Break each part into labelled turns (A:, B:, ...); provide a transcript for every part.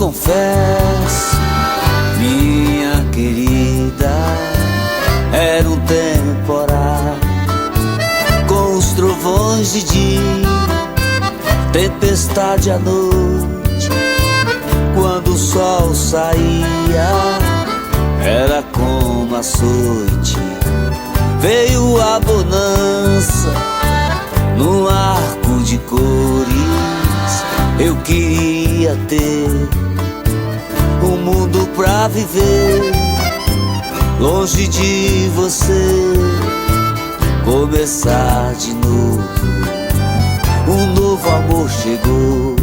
A: confesso, minha querida, era um temporal, com os trovões de dia, tempestade à noite. Quando o sol saía, era como açoite. Veio a bonança num arco de cores. Eu queria ter um mundo pra viver, longe de você, começar de novo. Um novo amor chegou,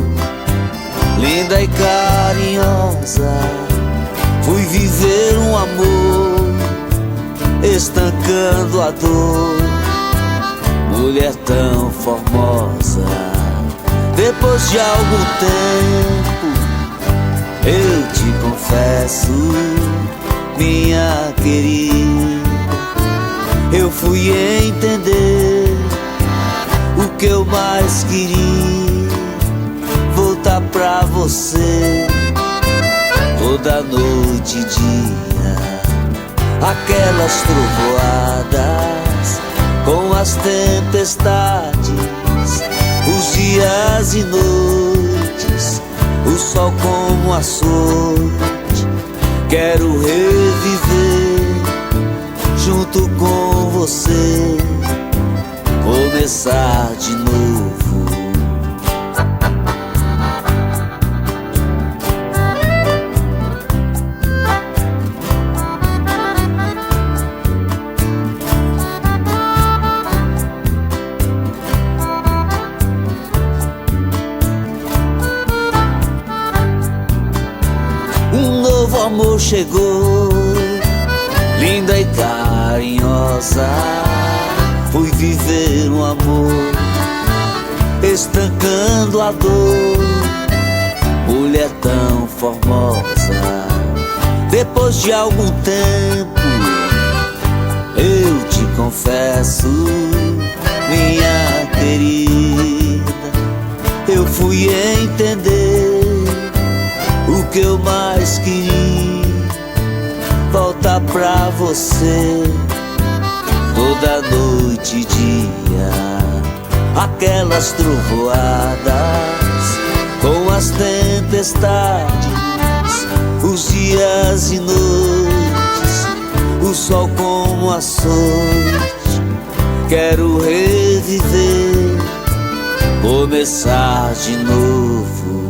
A: linda e carinhosa. Fui viver um amor, estancando a dor. Mulher tão formosa. Depois de algum tempo, eu te confesso, minha querida, eu fui entender o que eu mais queria, voltar pra você toda noite e dia. Aquelas trovoadas com as tempestades, os dias e noites, o sol como açoite. Quero reviver junto com você, começar de novo. Um novo amor chegou, linda e carinhosa. Fui viver um amor, estancando a dor. Mulher tão formosa. Depois de algum tempo, eu te confesso, minha querida, eu fui entender o que eu mais queria, voltar pra você toda noite e dia. Aquelas trovoadas com as tempestades, os dias e noites, o sol como açoite. Quero reviver, começar de novo.